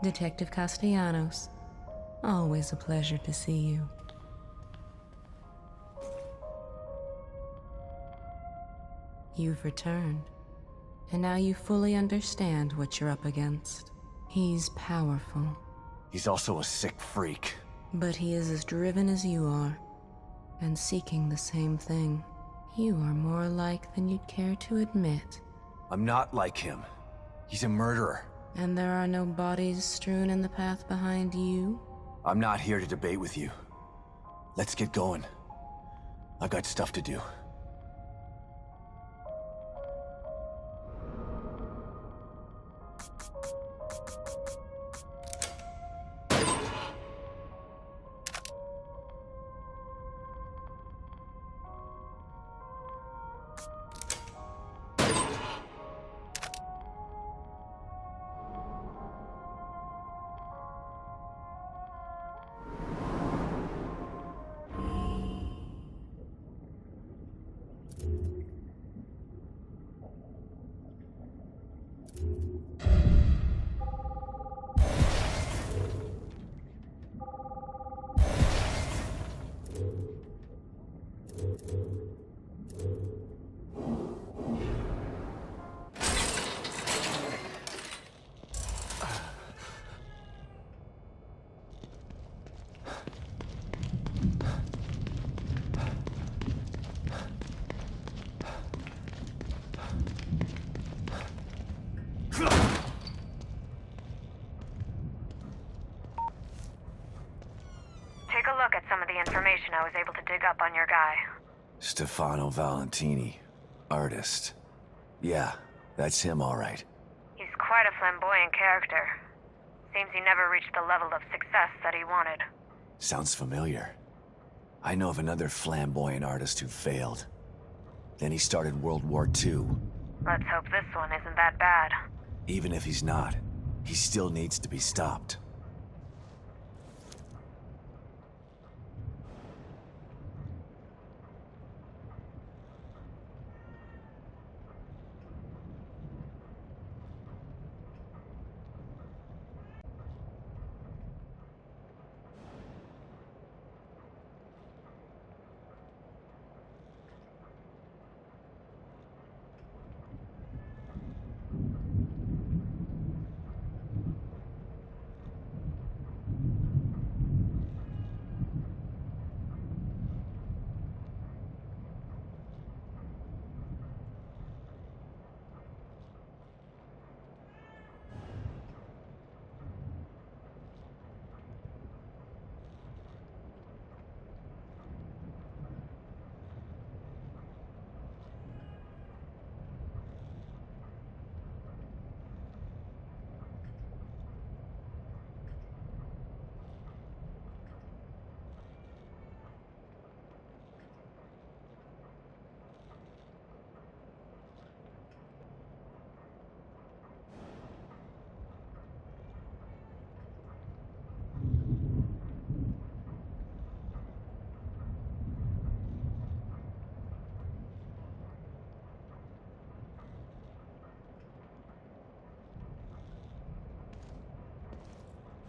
Detective Castellanos. Always a pleasure to see you. You've returned, and now you fully understand what you're up against. He's powerful. He's also a sick freak. But he is as driven as you are, and seeking the same thing. You are more alike than you'd care to admit. I'm not like him. He's a murderer. And there are no bodies strewn in the path behind you? I'm not here to debate with you. Let's get going. I got stuff to do. Take a look at some of the information I was able to dig up on your guy. Stefano Valentini. Artist. Yeah, that's him all right. He's quite a flamboyant character. Seems he never reached the level of success that he wanted. Sounds familiar. I know of another flamboyant artist who failed. Then he started World War II. Let's hope this one isn't that bad. Even if he's not, he still needs to be stopped.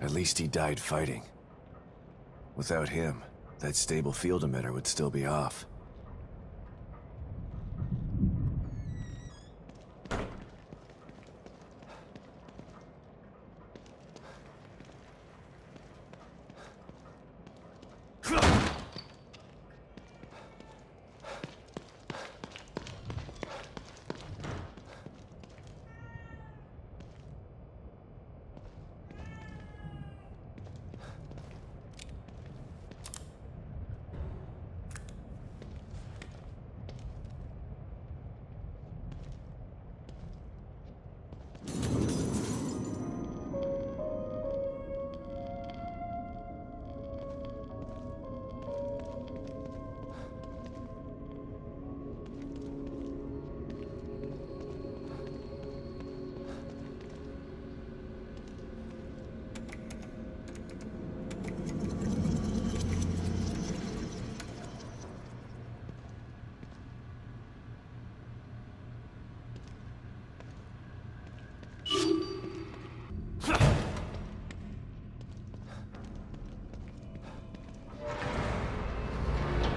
At least he died fighting. Without him, that stable field emitter would still be off.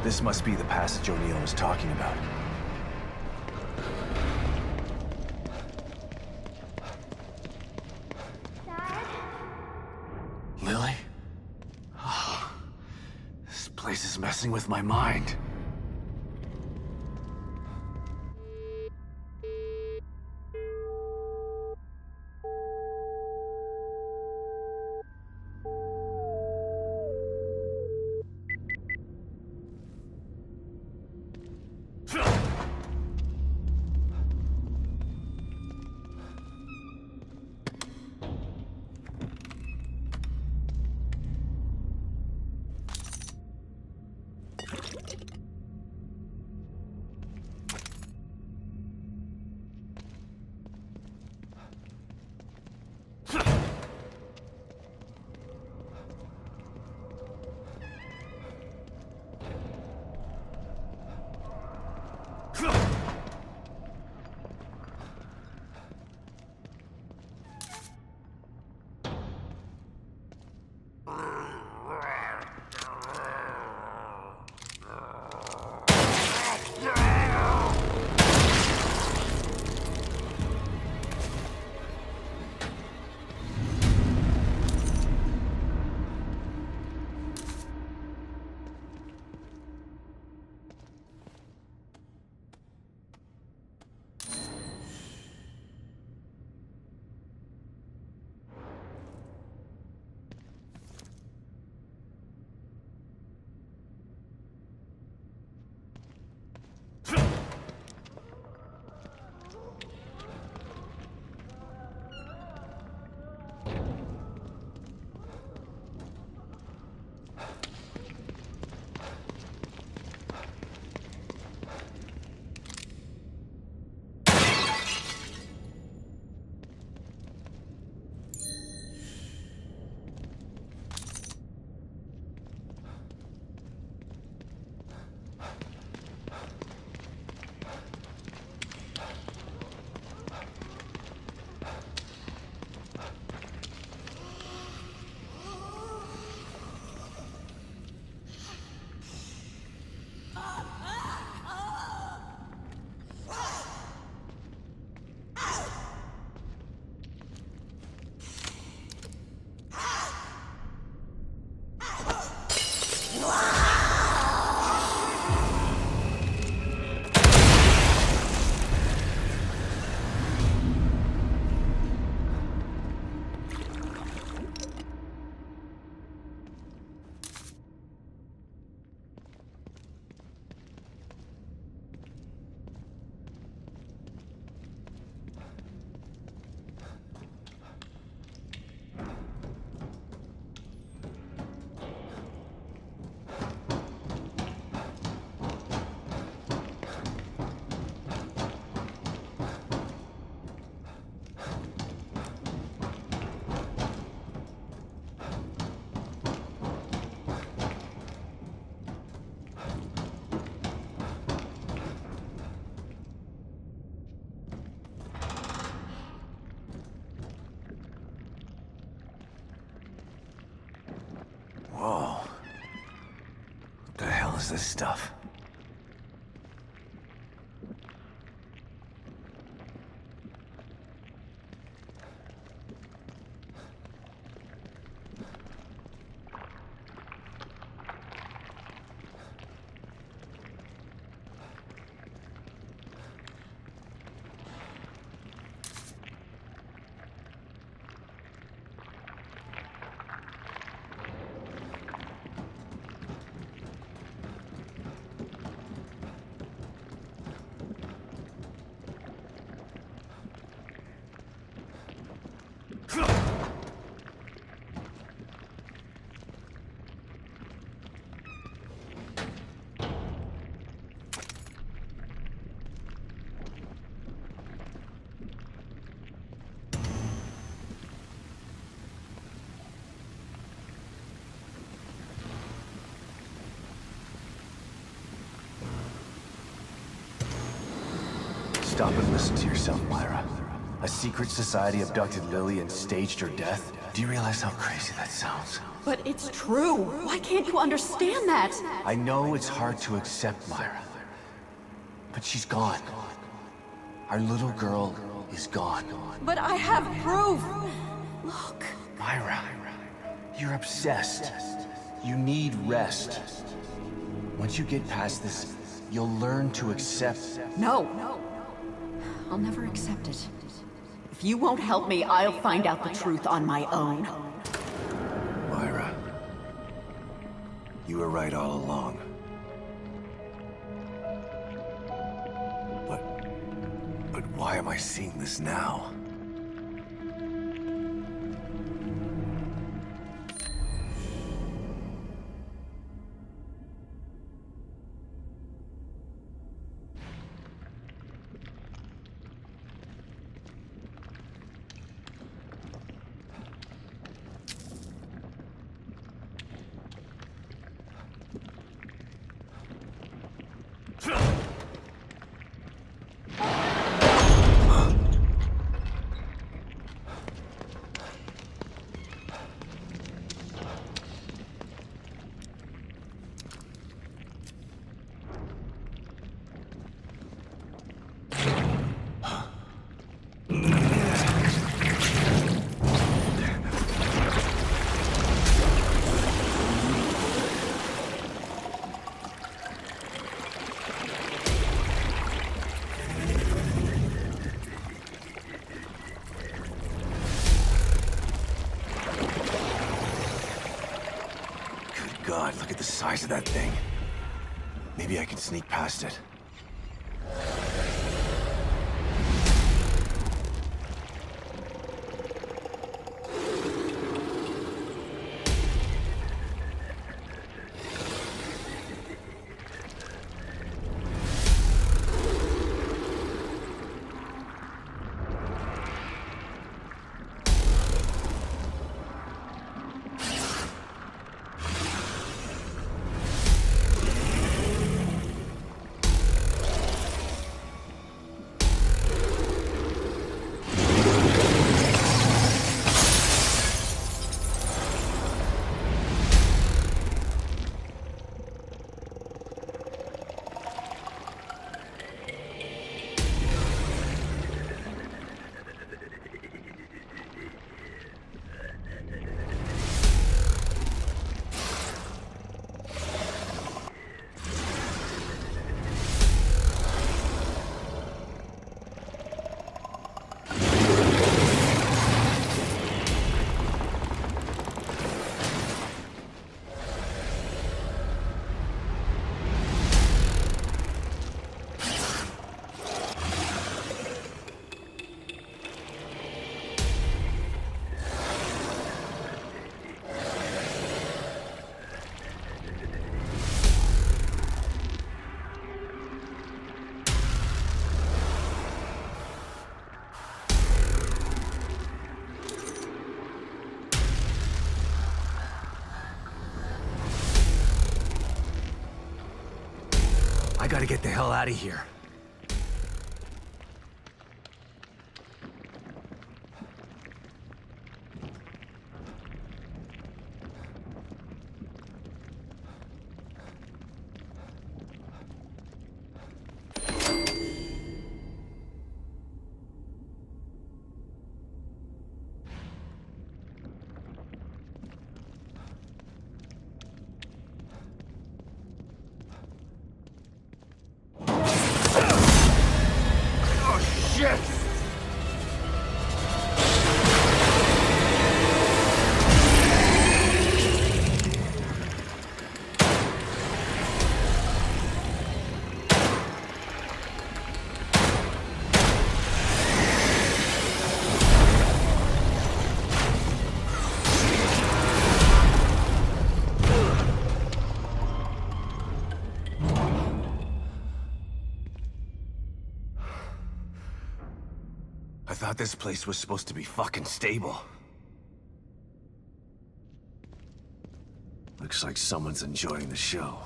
This must be the passage O'Neill was talking about. Lily? Oh, this place is messing with my mind. Whoa. What the hell is this stuff? Stop and listen to yourself, Myra. A secret society abducted Lily and staged her death? Do you realize how crazy that sounds? But it's true. Why can't you understand that? I know it's hard to accept, Myra. But she's gone. Our little girl is gone. But I have proof. Look. Myra, you're obsessed. You need rest. Once you get past this, you'll learn to accept. No. I'll never accept it. If you won't help me, I'll find out the truth on my own. Myra, you were right all along. But why am I seeing this now? God, look at the size of that thing. Maybe I can sneak past it. I gotta get the hell out of here. I thought this place was supposed to be fucking stable. Looks like someone's enjoying the show.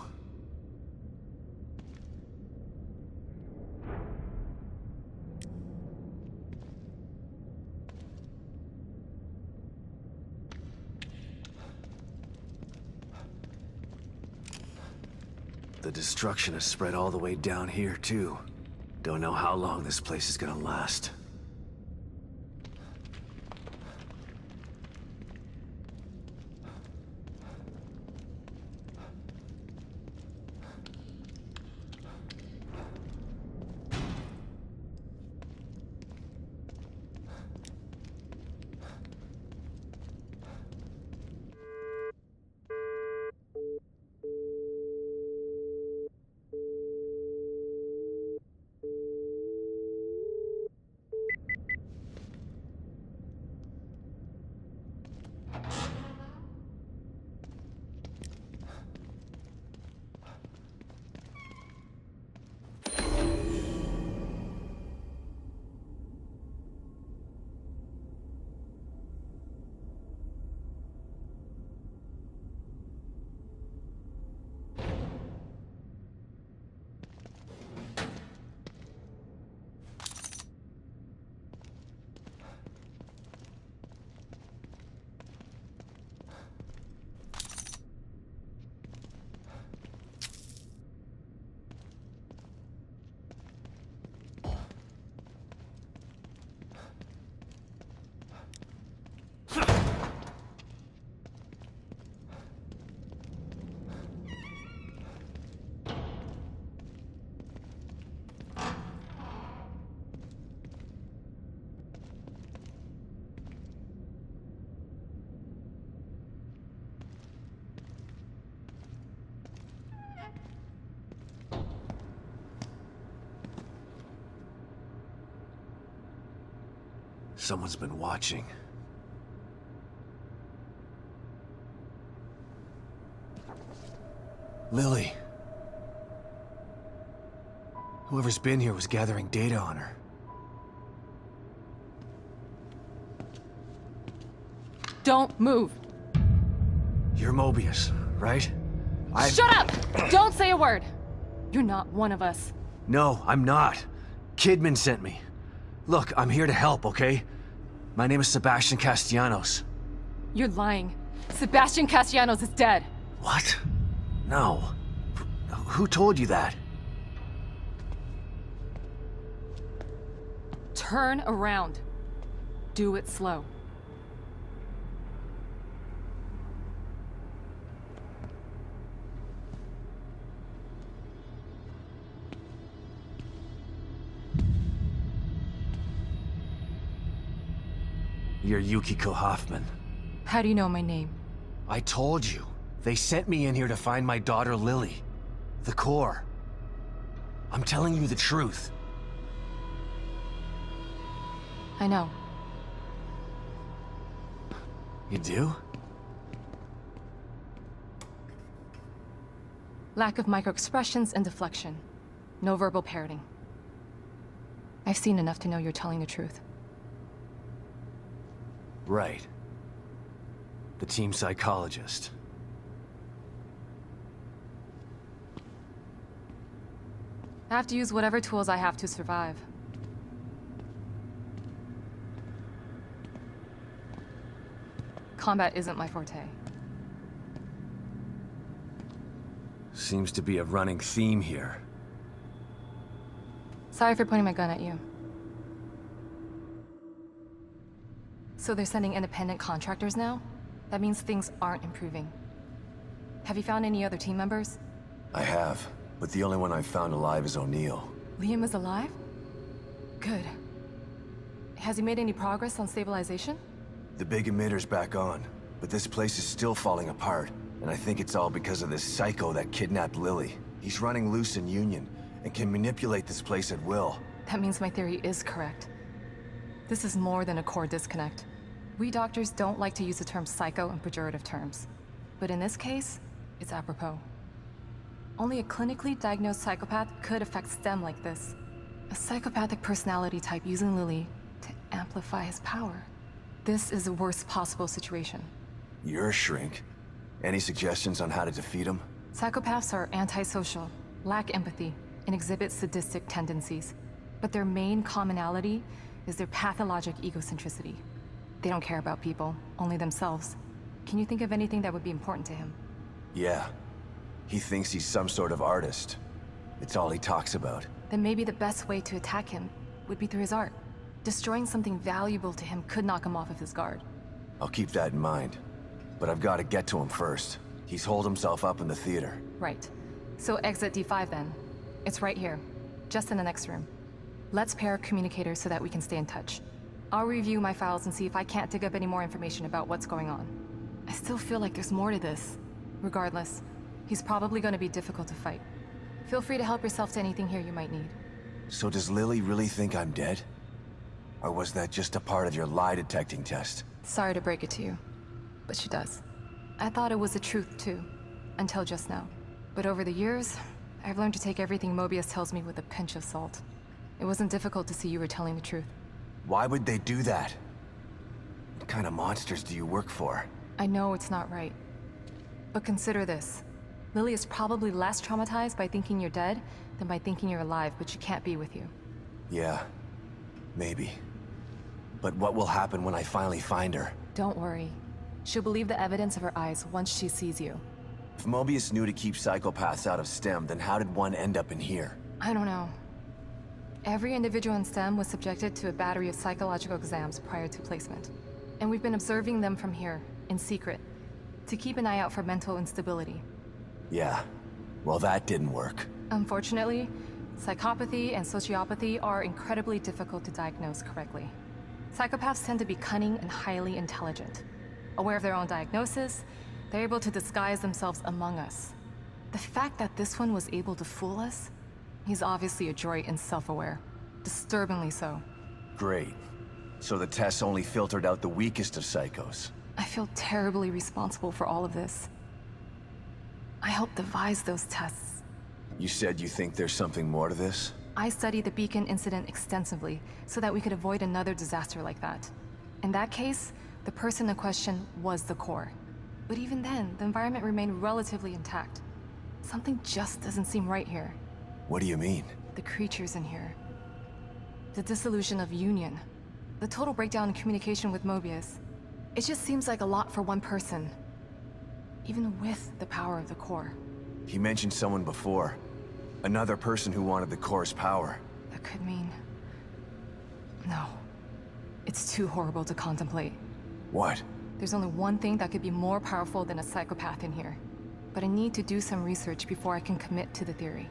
the destruction has spread all the way down here, too. Don't know how long this place is gonna last. Someone's been watching. Lily. Whoever's been here was gathering data on her. Don't move. You're Mobius, right? Shut up! Don't say a word! You're not one of us. No, I'm not. Kidman sent me. Look, I'm here to help, okay? My name is Sebastian Castellanos. You're lying. Sebastian Castellanos is dead. What? No. Who told you that? Turn around. Do it slow. You're Yukiko Hoffman. How do you know my name? I told you. They sent me in here to find my daughter Lily. The core. I'm telling you the truth. I know. You do? Lack of microexpressions and deflection. No verbal parroting. I've seen enough to know you're telling the truth. Right. The team psychologist. I have to use whatever tools I have to survive. Combat isn't my forte. Seems to be a running theme here. Sorry for pointing my gun at you. So they're sending independent contractors now? That means things aren't improving. Have you found any other team members? I have, but the only one I've found alive is O'Neill. Liam is alive? Good. Has he made any progress on stabilization? The big emitter's back on, but this place is still falling apart, and I think it's all because of this psycho that kidnapped Lily. He's running loose in Union, and can manipulate this place at will. That means my theory is correct. This is more than a core disconnect. We doctors don't like to use the term psycho in pejorative terms. But in this case, it's apropos. Only a clinically diagnosed psychopath could affect STEM like this. A psychopathic personality type using Lily to amplify his power. This is the worst possible situation. You're a shrink. Any suggestions on how to defeat him? Psychopaths are antisocial, lack empathy, and exhibit sadistic tendencies. But their main commonality is their pathologic egocentricity. They don't care about people, only themselves. Can you think of anything that would be important to him? Yeah. He thinks he's some sort of artist. It's all he talks about. Then maybe the best way to attack him would be through his art. Destroying something valuable to him could knock him off of his guard. I'll keep that in mind. But I've got to get to him first. He's holed himself up in the theater. Right. So exit D5 then. It's right here, just in the next room. Let's pair communicators so that we can stay in touch. I'll review my files and see if I can't dig up any more information about what's going on. I still feel like there's more to this. Regardless, he's probably going to be difficult to fight. Feel free to help yourself to anything here you might need. So does Lily really think I'm dead? Or was that just a part of your lie detecting test? Sorry to break it to you, but she does. I thought it was the truth too, until just now. But over the years, I've learned to take everything Mobius tells me with a pinch of salt. It wasn't difficult to see you were telling the truth. Why would they do that? What kind of monsters do you work for? I know it's not right. But consider this. Lily is probably less traumatized by thinking you're dead than by thinking you're alive, but she can't be with you. Yeah, maybe. But what will happen when I finally find her? Don't worry. She'll believe the evidence of her eyes once she sees you. If Mobius knew to keep psychopaths out of STEM, then how did one end up in here? I don't know. Every individual in STEM was subjected to a battery of psychological exams prior to placement. And we've been observing them from here, in secret, to keep an eye out for mental instability. Yeah, well that didn't work. Unfortunately, psychopathy and sociopathy are incredibly difficult to diagnose correctly. Psychopaths tend to be cunning and highly intelligent. Aware of their own diagnosis, they're able to disguise themselves among us. The fact that this one was able to fool us, he's obviously adroit and self-aware. Disturbingly so. Great. So the tests only filtered out the weakest of psychos. I feel terribly responsible for all of this. I helped devise those tests. You said you think there's something more to this? I studied the Beacon incident extensively so that we could avoid another disaster like that. In that case, the person in question was the core. But even then, the environment remained relatively intact. Something just doesn't seem right here. What do you mean? The creatures in here. The dissolution of Union. The total breakdown in communication with Mobius. It just seems like a lot for one person. Even with the power of the core. He mentioned someone before. Another person who wanted the core's power. That could mean... No. It's too horrible to contemplate. What? There's only one thing that could be more powerful than a psychopath in here. But I need to do some research before I can commit to the theory.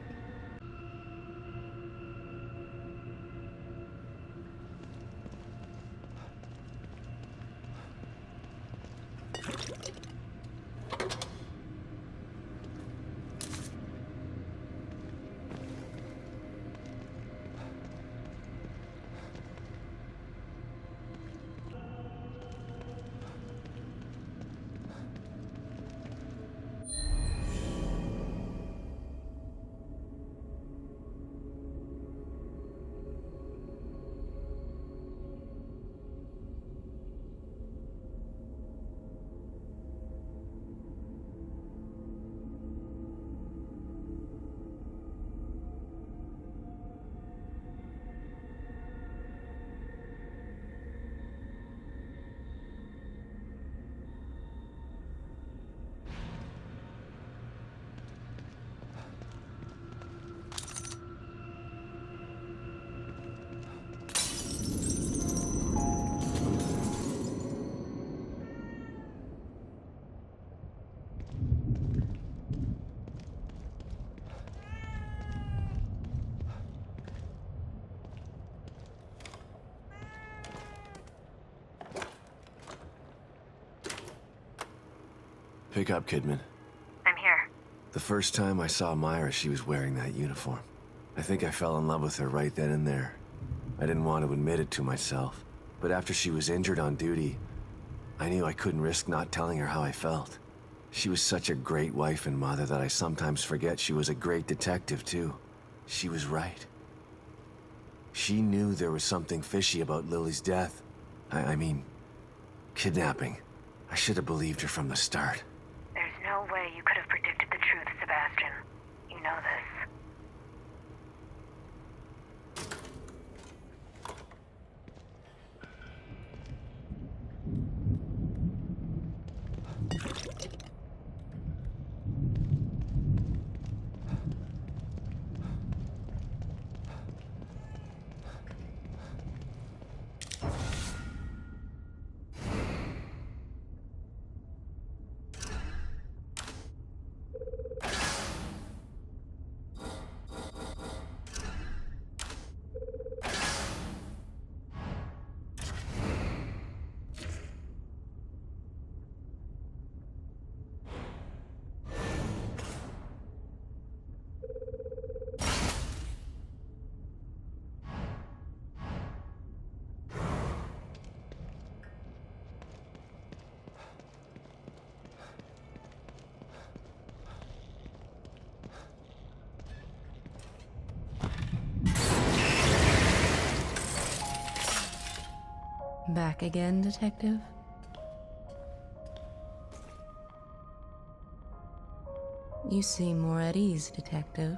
Pick up, Kidman. I'm here. The first time I saw Myra, she was wearing that uniform. I think I fell in love with her right then and there. I didn't want to admit it to myself, but after she was injured on duty, I knew I couldn't risk not telling her how I felt. She was such a great wife and mother that I sometimes forget she was a great detective, too. She was right. She knew there was something fishy about Lily's death. I mean, kidnapping. I should have believed her from the start. There's no way you could have predicted the truth, Sebastian. You know this. Back again, Detective? You seem more at ease, Detective.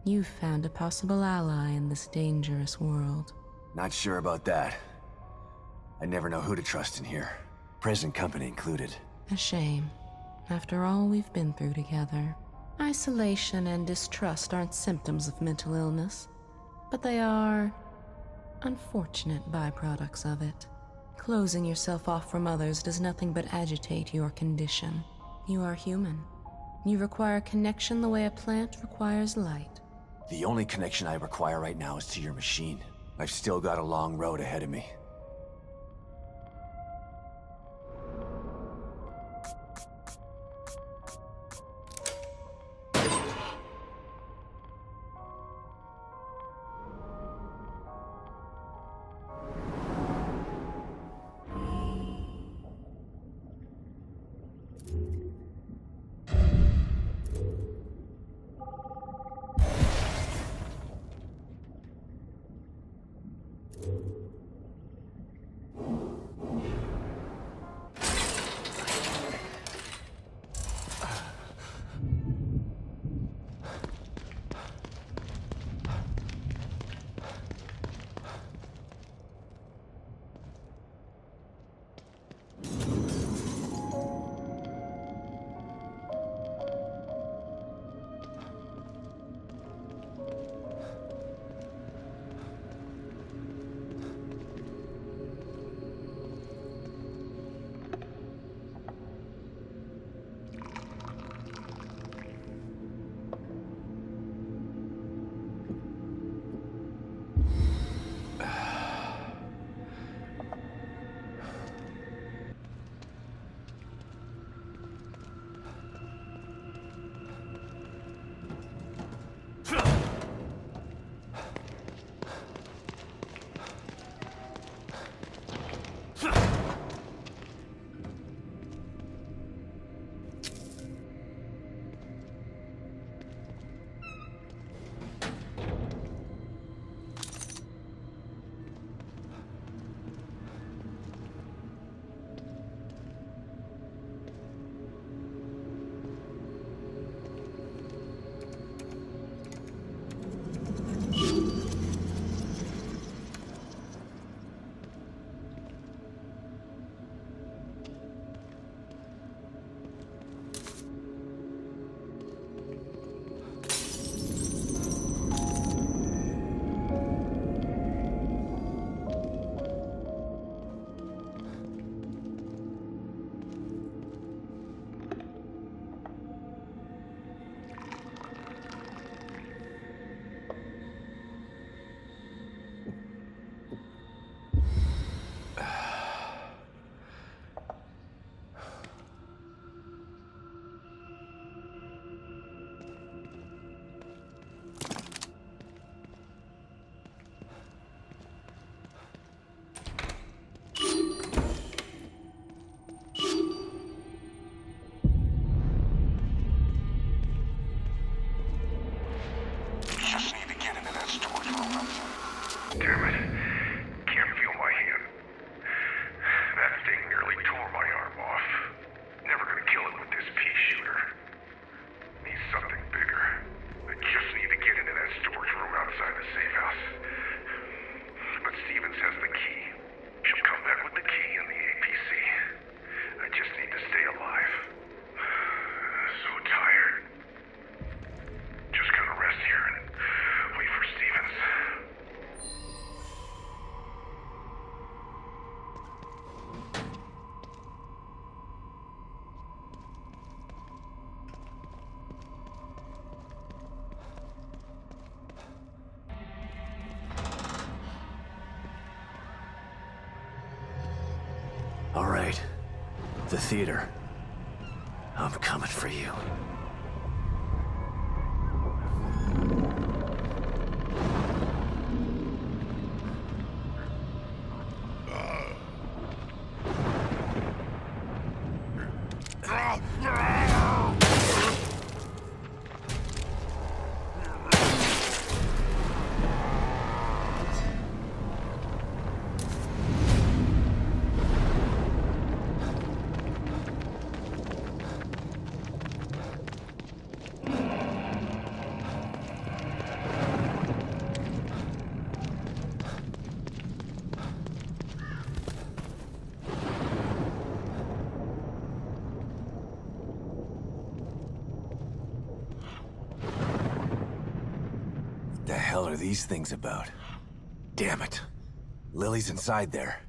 You've found a possible ally in this dangerous world. Not sure about that. I never know who to trust in here. Present company included. A shame. After all we've been through together. Isolation and distrust aren't symptoms of mental illness, but they are unfortunate byproducts of it. Closing yourself off from others does nothing but agitate your condition. You are human. You require connection the way a plant requires light. The only connection I require right now is to your machine. I've still got a long road ahead of me. All right. The theater. I'm coming for you. hell are these things about? Damn it. Lily's inside there.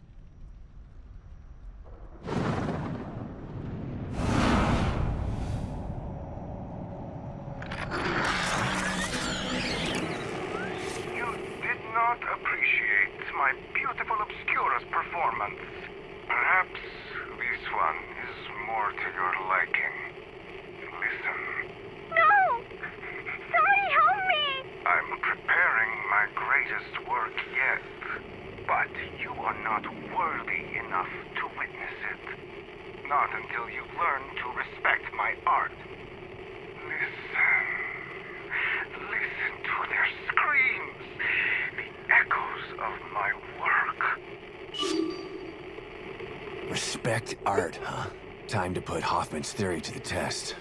You did not appreciate my beautiful Obscurus performance. Perhaps this one is more to your liking. Listen. No! Somebody help me! I'm preparing my greatest work yet, but you are not worthy enough to witness it. Not until you've learned to respect my art. Listen. Listen to their screams. The echoes of my work. Respect art, huh? Time to put Hoffman's theory to the test.